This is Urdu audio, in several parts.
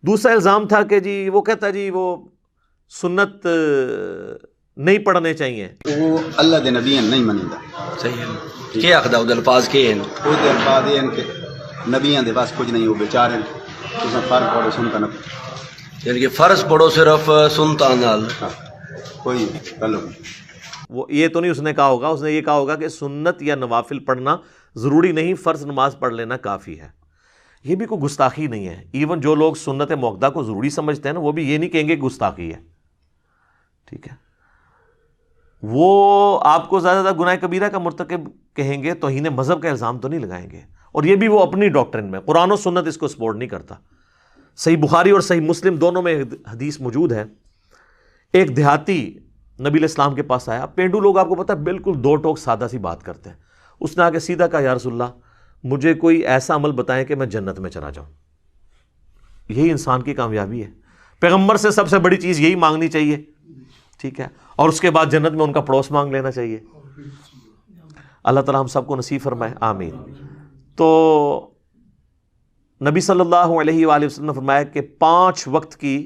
دوسرا الزام تھا کہ جی وہ کہتا جی وہ سنت نہیں پڑھنے چاہیے، وہ اللہ دے نبی نہیں منیدا. صحیح ہے. کیا آخدا وہ الفاظ کے ہیں؟ وہ دے الفاظ ہیں کہ نبیاں دے بس کچھ نہیں، وہ بیچارے تساں فرق پڑھو سنتا نہ یعنی کہ فرض پڑھو صرف سنتا نال، کوئی تعلق نہیں. وہ یہ تو نہیں اس نے کہا ہوگا، اس نے یہ کہا ہوگا کہ سنت یا نوافل پڑھنا ضروری نہیں، فرض نماز پڑھ لینا کافی ہے. یہ بھی کوئی گستاخی نہیں ہے. ایون جو لوگ سنت موقدہ کو ضروری سمجھتے ہیں نا، وہ بھی یہ نہیں کہیں گے گستاخی ہے. ٹھیک ہے، وہ آپ کو زیادہ گناہ کبیرہ کا مرتکب کہیں گے، توہین مذہب کا الزام تو نہیں لگائیں گے. اور یہ بھی وہ اپنی ڈاکٹرن میں، قرآن و سنت اس کو سپورٹ نہیں کرتا. صحیح بخاری اور صحیح مسلم دونوں میں حدیث موجود ہے. ایک دیہاتی نبی علیہ السلام کے پاس آیا. پینڈو لوگ آپ کو پتہ ہے بالکل دو ٹوک سادہ سی بات کرتے ہیں. اس نے آ کے سیدھا کہا یا رسول اللہ مجھے کوئی ایسا عمل بتائیں کہ میں جنت میں چلا جاؤں. یہی انسان کی کامیابی ہے. پیغمبر سے سب سے بڑی چیز یہی مانگنی چاہیے. ٹھیک ہے، اور اس کے بعد جنت میں ان کا پڑوس مانگ لینا چاہیے. اللہ تعالی ہم سب کو نصیب فرمائے، آمین. تو نبی صلی اللہ علیہ وآلہ وسلم نے فرمایا کہ 5 وقت کی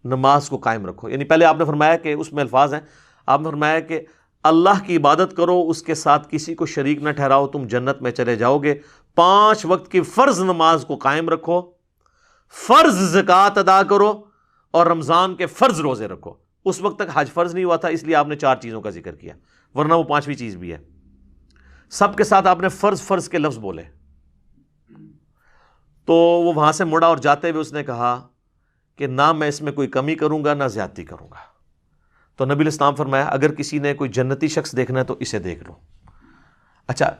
نماز کو قائم رکھو. یعنی پہلے آپ نے فرمایا کہ اس میں الفاظ ہیں، آپ نے فرمایا کہ اللہ کی عبادت کرو، اس کے ساتھ کسی کو شریک نہ ٹھہراؤ، تم جنت میں چلے جاؤ گے. 5 وقت کی فرض نماز کو قائم رکھو، فرض زکوٰۃ ادا کرو، اور رمضان کے فرض روزے رکھو. اس وقت تک حج فرض نہیں ہوا تھا، اس لیے آپ نے 4 چیزوں کا ذکر کیا، ورنہ وہ 5ویں چیز بھی ہے. سب کے ساتھ آپ نے فرض فرض کے لفظ بولے. تو وہ وہاں سے مڑا اور جاتے ہوئے اس نے کہا کہ نہ میں اس میں کوئی کمی کروں گا نہ زیادتی کروں گا. تو نبی علیہ السلام فرمایا اگر کسی نے کوئی جنتی شخص دیکھنا ہے تو اسے دیکھ لو. اچھا،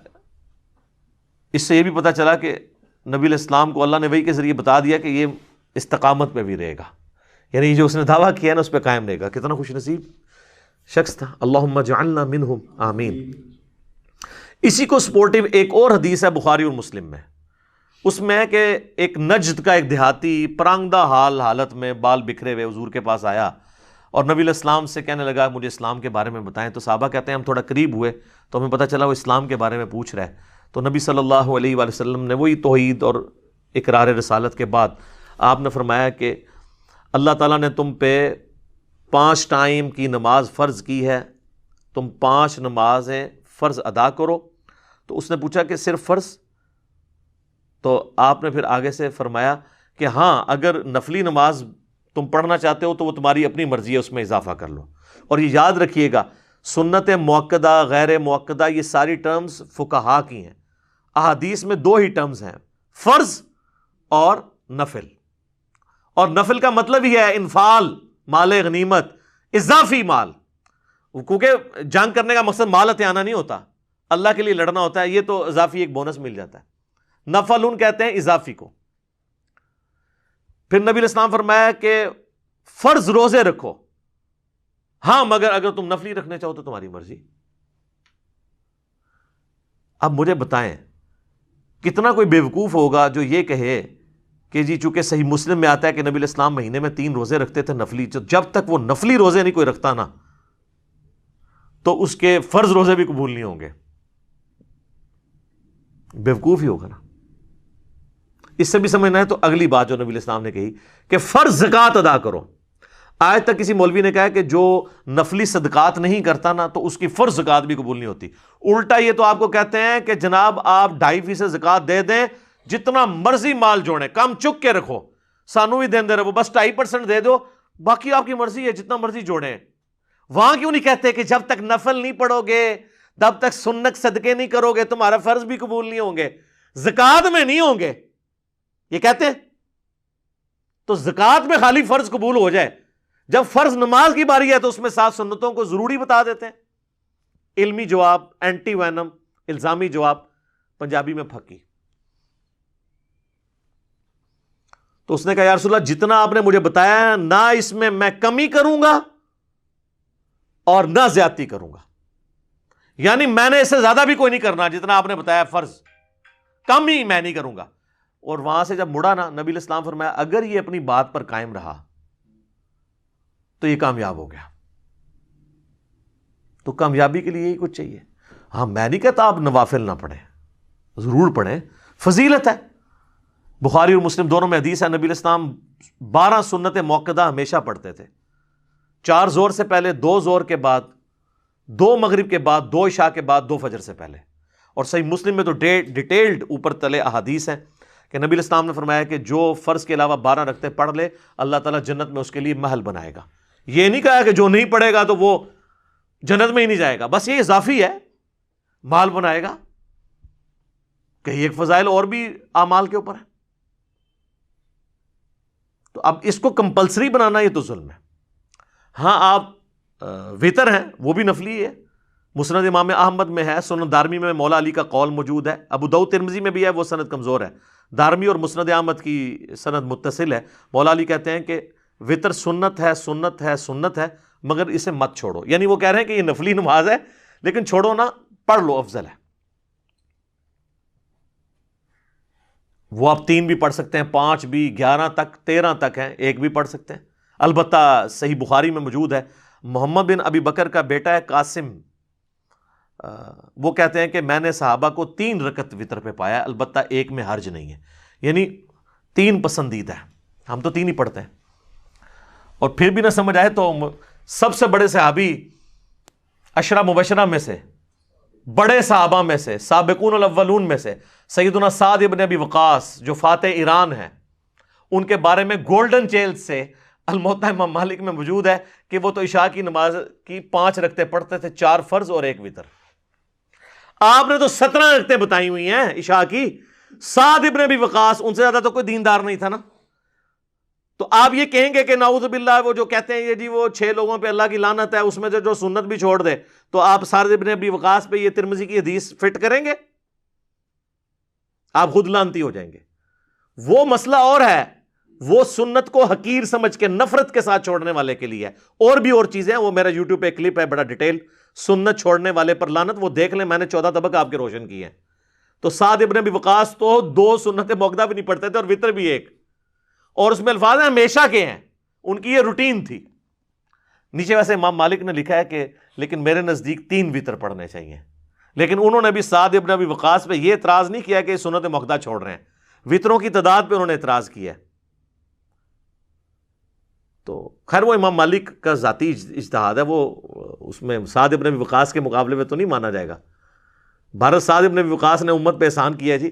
اس سے یہ بھی پتہ چلا کہ نبی علیہ السلام کو اللہ نے وحی کے ذریعے بتا دیا کہ یہ استقامت پہ بھی رہے گا، یعنی جو اس نے دعویٰ کیا ہے نا اس پہ قائم رہے گا. کتنا خوش نصیب شخص تھا. اللہم اجعلنا منہم، آمین. اسی کو سپورٹیو ایک اور حدیث ہے بخاری اور مسلم میں. اس میں کہ ایک نجد کا ایک دیہاتی پرانگدہ حالت میں بال بکھرے ہوئے حضور کے پاس آیا اور نبی علیہ السلام سے کہنے لگا مجھے اسلام کے بارے میں بتائیں. تو صحابہ کہتے ہیں ہم تھوڑا قریب ہوئے تو ہمیں پتہ چلا وہ اسلام کے بارے میں پوچھ رہا ہے. تو نبی صلی اللہ علیہ وآلہ وسلم نے وہی توحید اور اقرار رسالت کے بعد آپ نے فرمایا کہ اللہ تعالیٰ نے تم پہ 5 ٹائم کی نماز فرض کی ہے، تم 5 نمازیں فرض ادا کرو. تو اس نے پوچھا کہ صرف فرض؟ تو آپ نے پھر آگے سے فرمایا کہ ہاں اگر نفلی نماز تم پڑھنا چاہتے ہو تو وہ تمہاری اپنی مرضی ہے، اس میں اضافہ کر لو. اور یہ یاد رکھیے گا سنت موقدہ غیر موقدہ یہ ساری ٹرمز فقہا کی ہیں. احادیث میں 2 ہی ٹرمز ہیں، فرض اور نفل. اور نفل کا مطلب ہی ہے انفال، مال غنیمت، اضافی مال. کیونکہ جنگ کرنے کا مقصد مال ہتھیانا نہیں ہوتا، اللہ کے لیے لڑنا ہوتا ہے. یہ تو اضافی ایک بونس مل جاتا ہے. نفل کہتے ہیں اضافی کو. پھر نبی علیہ السلام فرمایا کہ فرض روزے رکھو، ہاں مگر اگر تم نفلی رکھنے چاہو تو تمہاری مرضی. اب مجھے بتائیں کتنا کوئی بیوقوف ہوگا جو یہ کہے کہ جی چونکہ صحیح مسلم میں آتا ہے کہ نبی علیہ السلام مہینے میں 3 روزے رکھتے تھے نفلی، جب تک وہ نفلی روزے نہیں کوئی رکھتا نا تو اس کے فرض روزے بھی قبول نہیں ہوں گے. بیوقوف ہی ہوگا نا. اس سے بھی سمجھنا ہے تو اگلی بات جو نبی علیہ السلام نے کہی کہ فرض زکوٰۃ ادا کرو. آج تک کسی مولوی نے کہا کہ جو نفلی صدقات نہیں کرتا نا تو اس کی فرض زکوٰۃ بھی قبول نہیں ہوتی. الٹا یہ تو آپ کو کہتے ہیں کہ جناب آپ 2.5% زکوٰۃ دے دیں، جتنا مرضی مال جوڑیں، کم چک کے رکھو، سانو بھی دیں دے رہے، بس 2.5% دے دو، باقی آپ کی مرضی ہے جتنا مرضی جوڑیں. وہاں کیوں نہیں کہتے کہ جب تک نفل نہیں پڑھو گے، جب تک سنت صدقے نہیں کرو گے تمہارا فرض بھی قبول نہیں ہوں گے، زکوٰۃ میں نہیں ہوں گے؟ یہ کہتے ہیں. تو زکوٰۃ میں خالی فرض قبول ہو جائے، جب فرض نماز کی باری ہے تو اس میں 7 سنتوں کو ضروری بتا دیتے ہیں. علمی جواب، اینٹی وینم، الزامی جواب، پنجابی میں پھکی. تو اس نے کہا یا رسول اللہ جتنا آپ نے مجھے بتایا نہ اس میں میں کمی کروں گا اور نہ زیادتی کروں گا، یعنی میں نے اس سے زیادہ بھی کوئی نہیں کرنا جتنا آپ نے بتایا فرض، کم ہی میں نہیں کروں گا. اور وہاں سے جب مڑا نا نبی علیہ السلام فرمایا اگر یہ اپنی بات پر قائم رہا تو یہ کامیاب ہو گیا. تو کامیابی کے لیے یہی کچھ چاہیے. ہاں میں نہیں کہتا آپ نوافل نہ پڑھیں، ضرور پڑھیں، فضیلت ہے، بخاری اور مسلم دونوں میں حدیث ہے، نبی علیہ السلام 12 سنت موقدہ ہمیشہ پڑھتے تھے، 4 ظہر سے پہلے، 2 ظہر کے بعد، 2 مغرب کے بعد، 2 عشاء کے بعد، 2 فجر سے پہلے. اور صحیح مسلم میں تو ڈیٹیلڈ اوپر تلے احادیث ہیں کہ نبی علیہ السلام نے فرمایا کہ جو فرض کے علاوہ 12 رکعتیں پڑھ لے اللہ تعالیٰ جنت میں اس کے لیے محل بنائے گا. یہ نہیں کہا کہ جو نہیں پڑھے گا تو وہ جنت میں ہی نہیں جائے گا، بس یہ اضافی ہے، محل بنائے گا. کہیں ایک فضائل اور بھی اعمال کے اوپر ہے. تو اب اس کو کمپلسری بنانا یہ تو ظلم ہے. ہاں آپ وطر ہیں وہ بھی نفلی ہے، مسند امام احمد میں ہے، سنن دارمی میں مولا علی کا قول موجود ہے، ابو داؤد ترمذی میں بھی ہے، وہ سند کمزور ہے. دارمی اور مسند احمد کی سند متصل ہے. مولا علی کہتے ہیں کہ وطر سنت ہے، سنت ہے، سنت ہے، مگر اسے مت چھوڑو. یعنی وہ کہہ رہے ہیں کہ یہ نفلی نماز ہے لیکن چھوڑو نہ، پڑھ لو، افضل ہے. وہ آپ 3 بھی پڑھ سکتے ہیں، 5 بھی، 11 تک، 13 تک ہیں، 1 بھی پڑھ سکتے ہیں. البتہ صحیح بخاری میں موجود ہے، محمد بن ابی بکر کا بیٹا ہے قاسم، وہ کہتے ہیں کہ میں نے صحابہ کو 3 رکعت وطر پہ پایا، البتہ 1 میں حرج نہیں ہے. یعنی 3 پسندیدہ ہے، ہم تو 3 ہی پڑھتے ہیں. اور پھر بھی نہ سمجھ آئے تو سب سے بڑے صحابی 10 مبشرہ میں سے، بڑے صحابہ میں سے، سابقون الاولون میں سے سیدنا سعد ابن ابی وقاص جو فاتح ایران ہیں، ان کے بارے میں گولڈن چیل سے الموطا امام مالک میں موجود ہے کہ وہ تو عشاء کی نماز کی 5 رکعتیں پڑھتے تھے، 4 فرض اور 1 وطر. آپ نے تو 17 رکعتیں بتائی ہوئی ہیں عشاء کی. سعد ابن ابی وقاص ان سے زیادہ تو کوئی دیندار نہیں تھا نا. تو آپ یہ کہیں گے کہ نعوذ باللہ وہ جو کہتے ہیں یہ جی وہ 6 لوگوں پہ اللہ کی لعنت ہے، اس میں جو سنت بھی چھوڑ دے، تو آپ سعد ابن ابی وقاص پہ یہ ترمذی کی حدیث فٹ کریں گے؟ آپ خود لعنتی ہو جائیں گے. وہ مسئلہ اور ہے، وہ سنت کو حقیر سمجھ کے نفرت کے ساتھ چھوڑنے والے کے لیے ہے. اور بھی اور چیزیں ہیں، وہ میرا یوٹیوب پہ کلپ ہے بڑا ڈیٹیل، سنت چھوڑنے والے پر لعنت، وہ دیکھ لیں، میں نے 14 طبق آپ کے روشن کیے ہیں. تو سعد ابن ابی وقاص تو 2 سنت موقدہ بھی نہیں پڑھتے تھے اور وطر بھی 1، اور اس میں الفاظ ہمیشہ کے ہیں، ان کی یہ روٹین تھی. نیچے ویسے امام مالک نے لکھا ہے کہ لیکن میرے نزدیک 3 وطر پڑھنے چاہیے، لیکن انہوں نے بھی سعد ابن ابی وقاص پہ یہ اعتراض نہیں کیا کہ سنت موقدہ چھوڑ رہے ہیں، وطروں کی تعداد پہ انہوں نے اعتراض کیا. تو خیر وہ امام مالک کا ذاتی اجتہاد ہے، وہ اس میں سعد ابن ابی وقاص کے مقابلے میں تو نہیں مانا جائے گا. بھارت سعد ابن ابی وقاص نے امت پہ احسان کیا جی،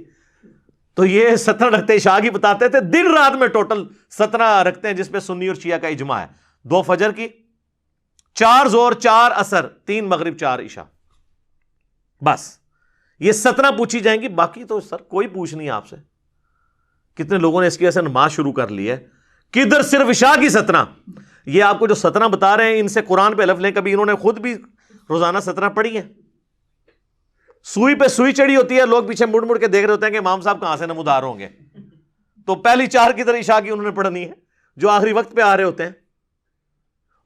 تو یہ 17 رکعتیں عشاء کی بتاتے تھے، دن رات میں ٹوٹل 17 رکعتیں، جس پہ سنی اور شیعہ کا اجماع ہے. 2 فجر کی، 4 ظہر، 4 عصر، 3 مغرب، 4 عشاء، بس یہ 17 پوچھی جائیں گی. باقی تو سر کوئی پوچھ نہیں آپ سے. کتنے لوگوں نے اس کی وجہ سے نماز شروع کر لی ہے، کدھر صرف عشاء کی 17. یہ آپ کو جو 17 بتا رہے ہیں ان سے قرآن پہ حلف لیں، کبھی انہوں نے خود بھی روزانہ 17 پڑھی ہیں؟ سوئی پہ سوئی چڑھی ہوتی ہے، لوگ پیچھے مڑ مڑ کے دیکھ رہے ہوتے ہیں کہ امام صاحب کہاں سے نمودار ہوں گے. تو پہلی 4 کی طرح عشاء کی انہوں نے پڑھنی ہے جو آخری وقت پہ آ رہے ہوتے ہیں.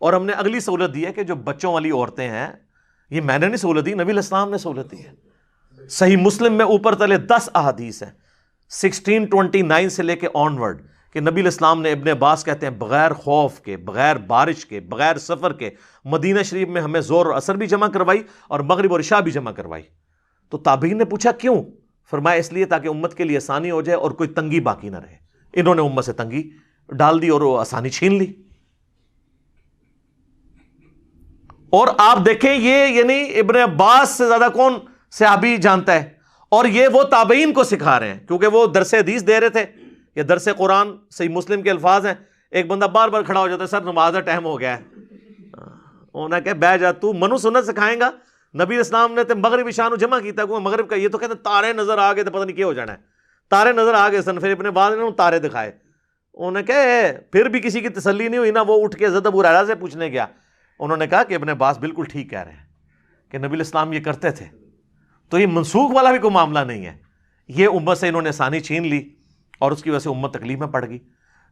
اور ہم نے اگلی سہولت دی ہے کہ جو بچوں والی عورتیں ہیں، یہ میں نے نہیں سہولت دی، نبی علیہ السلام نے سہولت دی ہے. صحیح مسلم میں اوپر تلے 10 احادیث ہیں 1629 سے لے کے آن ورڈ کہ نبی علیہ السلام نے، ابن عباس کہتے ہیں، بغیر خوف کے، بغیر بارش کے، بغیر سفر کے مدینہ شریف میں ہمیں ظہر اور عصر بھی جمع کروائی اور مغرب اور عشاء بھی جمع کروائی. تو تابعین نے پوچھا کیوں؟ فرمایا اس لیے تاکہ امت کے لیے آسانی ہو جائے اور کوئی تنگی باقی نہ رہے. انہوں نے امت سے تنگی ڈال دی اور وہ آسانی چھین لی. اور آپ دیکھیں یہ یعنی ابن عباس سے زیادہ کون صحابی جانتا ہے، اور یہ وہ تابعین کو سکھا رہے ہیں کیونکہ وہ درس حدیث دے رہے تھے یا درس قرآن. صحیح مسلم کے الفاظ ہیں، ایک بندہ بار بار کھڑا ہو جاتا ہے، سر نماز کا ٹائم ہو گیا ہے. انہوں نے کہا بہ جا، تو منو سنت سکھائیں گا؟ نبی اسلام نے تے مغرب عشاء نو جمع کیتا کو مغرب کا، یہ تو کہتے تارے نظر آ گئے تو پتہ نہیں کیا ہو جانا ہے. تارے نظر آ گئے سن، پھر ابن بعد نے تارے دکھائے. انہوں نے کہا پھر بھی کسی کی تسلی نہیں ہوئی نا، وہ اٹھ کے حضرت ابو ہریرہ سے پوچھنے گیا. انہوں نے کہا کہ ابن عباس بالکل ٹھیک کہہ رہے ہیں کہ نبی الاسلام یہ کرتے تھے. تو یہ منسوخ والا بھی کوئی معاملہ نہیں ہے، یہ امت سے انہوں نے آسانی چھین لی اور اس کی وجہ سے امت تکلیف میں پڑ گئی.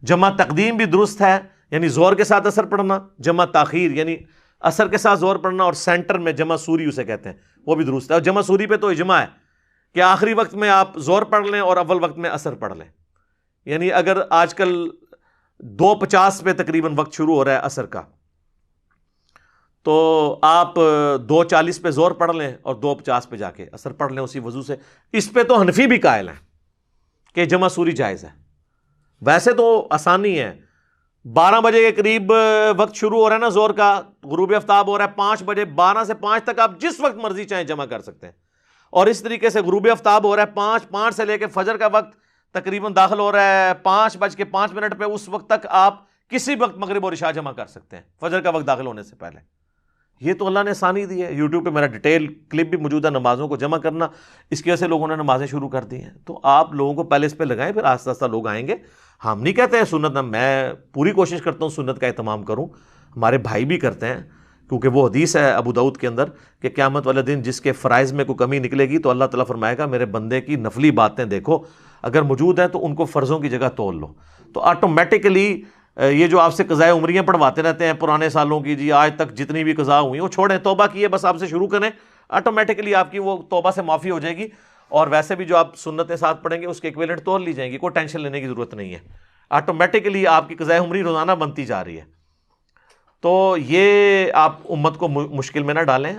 جمع تقدیم بھی درست ہے، یعنی زور کے ساتھ اثر پڑھنا، جمع تاخیر یعنی اثر کے ساتھ زور پڑھنا، اور سینٹر میں جمع سوری اسے کہتے ہیں، وہ بھی درست ہے. اور جمع سوری پہ تو اجماع ہے کہ آخری وقت میں آپ زور پڑھ لیں اور اول وقت میں اثر پڑھ لیں. یعنی اگر آج کل 2:50 پہ تقریباً وقت شروع ہو رہا ہے اثر کا، تو آپ 2:40 پہ زور پڑھ لیں اور 2:50 پہ جا کے اثر پڑھ لیں اسی وضو سے. اس پہ تو حنفی بھی قائل ہیں کہ جمع سوری جائز ہے. ویسے تو آسانی ہے, 12 بجے کے قریب وقت شروع ہو رہا ہے نا زور کا, غروب آفتاب ہو رہا ہے 5 بجے, 12 سے 5 تک آپ جس وقت مرضی چاہیں جمع کر سکتے ہیں. اور اس طریقے سے غروب آفتاب ہو رہا ہے 5 سے لے کے فجر کا وقت تقریباً داخل ہو رہا ہے 5:05 پہ, اس وقت تک آپ کسی وقت مغرب اور عشاء جمع کر سکتے ہیں فجر کا وقت داخل ہونے سے پہلے. یہ تو اللہ نے آسانی دی ہے. یوٹیوب پہ میرا ڈیٹیل کلپ بھی موجود ہے نمازوں کو جمع کرنا, اس کی وجہ سے لوگوں نے نمازیں شروع کر دی ہیں. تو آپ لوگوں کو پہلے اس پہ لگائیں, پھر آہستہ آہستہ لوگ آئیں گے. ہم نہیں کہتے ہیں سنت, میں پوری کوشش کرتا ہوں سنت کا اہتمام کروں, ہمارے بھائی بھی کرتے ہیں, کیونکہ وہ حدیث ہے ابو داؤد کے اندر کہ قیامت والے دن جس کے فرائض میں کوئی کمی نکلے گی تو اللہ تعالیٰ فرمائے گا میرے بندے کی نفلی باتیں دیکھو, اگر موجود ہیں تو ان کو فرضوں کی جگہ تول لو. تو آٹومیٹکلی یہ جو آپ سے قضائے عمریاں پڑھواتے رہتے ہیں پرانے سالوں کی, جی آج تک جتنی بھی قضا ہوئی وہ چھوڑیں, توبہ کیے بس آپ سے شروع کریں, آٹومیٹکلی آپ کی وہ توبہ سے معافی ہو جائے گی. اور ویسے بھی جو آپ سنتیں ساتھ پڑھیں گے اس کے ایکویلنٹ تول لی جائیں گی, کوئی ٹینشن لینے کی ضرورت نہیں ہے. آٹومیٹکلی آپ کی قضائے عمری روزانہ بنتی جا رہی ہے. تو یہ آپ امت کو مشکل میں نہ ڈالیں.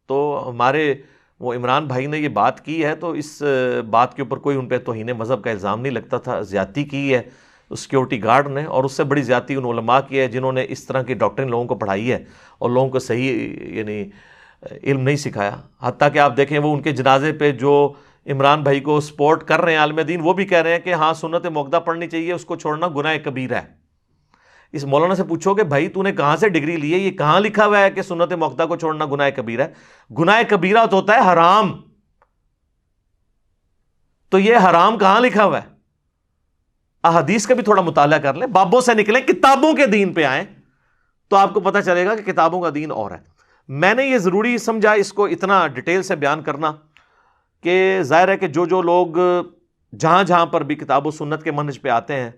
تو ہمارے وہ عمران بھائی نے یہ بات کی ہے, تو اس بات کے اوپر کوئی ان پہ توہین مذہب کا الزام نہیں لگتا تھا. زیادتی کی ہے سیکورٹی گارڈ نے, اور اس سے بڑی زیادتی ان علماء کی ہے جنہوں نے اس طرح کی ڈاکٹرین لوگوں کو پڑھائی ہے اور لوگوں کو صحیح یعنی علم نہیں سکھایا. حتیٰ کہ آپ دیکھیں وہ ان کے جنازے پہ جو عمران بھائی کو سپورٹ کر رہے ہیں عالم دین, وہ بھی کہہ رہے ہیں کہ ہاں سنت موقدہ پڑھنی چاہیے, اس کو چھوڑنا گناہ کبیرہ ہے. اس مولانا سے پوچھو کہ بھائی تو نے کہاں سے ڈگری لی ہے, یہ کہاں لکھا ہوا ہے کہ سنت موقدہ کو چھوڑنا گناہ کبیرہ ہے؟ گناہ کبیرہ تو ہوتا ہے حرام, تو یہ حرام کہاں لکھا ہوا ہے؟ احادیث کا بھی تھوڑا مطالعہ کر لیں, بابوں سے نکلیں, کتابوں کے دین پہ آئیں, تو آپ کو پتہ چلے گا کہ کتابوں کا دین اور ہے. میں نے یہ ضروری سمجھا اس کو اتنا ڈیٹیل سے بیان کرنا کہ ظاہر ہے کہ جو لوگ جہاں جہاں پر بھی کتاب و سنت کے منہج پہ آتے ہیں,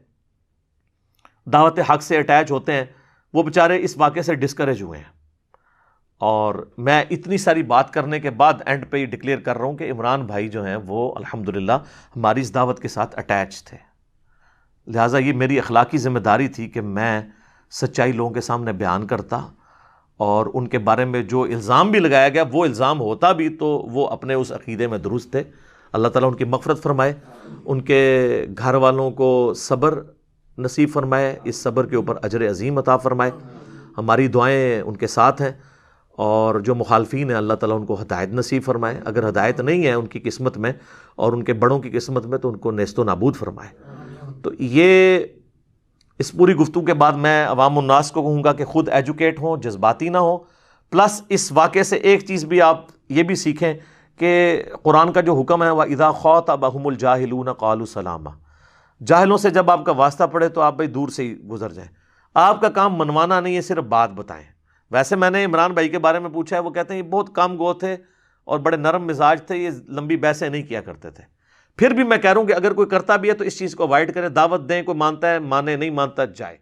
دعوت حق سے اٹیچ ہوتے ہیں, وہ بیچارے اس واقعے سے ڈسکریج ہوئے ہیں. اور میں اتنی ساری بات کرنے کے بعد اینڈ پہ یہ ڈکلیئر کر رہا ہوں کہ عمران بھائی جو ہیں وہ الحمدللہ ہماری اس دعوت کے ساتھ اٹیچ تھے. لہٰذا یہ میری اخلاقی ذمہ داری تھی کہ میں سچائی لوگوں کے سامنے بیان کرتا, اور ان کے بارے میں جو الزام بھی لگایا گیا وہ الزام ہوتا بھی تو وہ اپنے اس عقیدے میں درست تھے. اللہ تعالیٰ ان کی مغفرت فرمائے, ان کے گھر والوں کو صبر نصیب فرمائے, اس صبر کے اوپر اجر عظیم عطا فرمائے. ہماری دعائیں ان کے ساتھ ہیں, اور جو مخالفین ہیں اللہ تعالیٰ ان کو ہدایت نصیب فرمائے. اگر ہدایت نہیں ہے ان کی قسمت میں اور ان کے بڑوں کی قسمت میں تو ان کو نیست و نابود فرمائے. تو یہ اس پوری گفتگو کے بعد میں عوام الناس کو کہوں گا کہ خود ایجوکیٹ ہوں, جذباتی نہ ہوں. پلس اس واقعے سے ایک چیز بھی آپ یہ بھی سیکھیں کہ قرآن کا جو حکم ہے وَإِذَا خَاطَبَهُمُ الْجَاهِلُونَ قَالُوا سَلَامًا, جاہلوں سے جب آپ کا واسطہ پڑے تو آپ بھائی دور سے ہی گزر جائیں. آپ کا کام منوانا نہیں ہے, صرف بات بتائیں. ویسے میں نے عمران بھائی کے بارے میں پوچھا ہے, وہ کہتے ہیں یہ بہت کم گو تھے اور بڑے نرم مزاج تھے, یہ لمبی بحثیں نہیں کیا کرتے تھے. پھر بھی میں کہہ رہا ہوں کہ اگر کوئی کرتا بھی ہے تو اس چیز کو اوائڈ کرے, دعوت دیں, کوئی مانتا ہے مانے, نہیں مانتا جائے.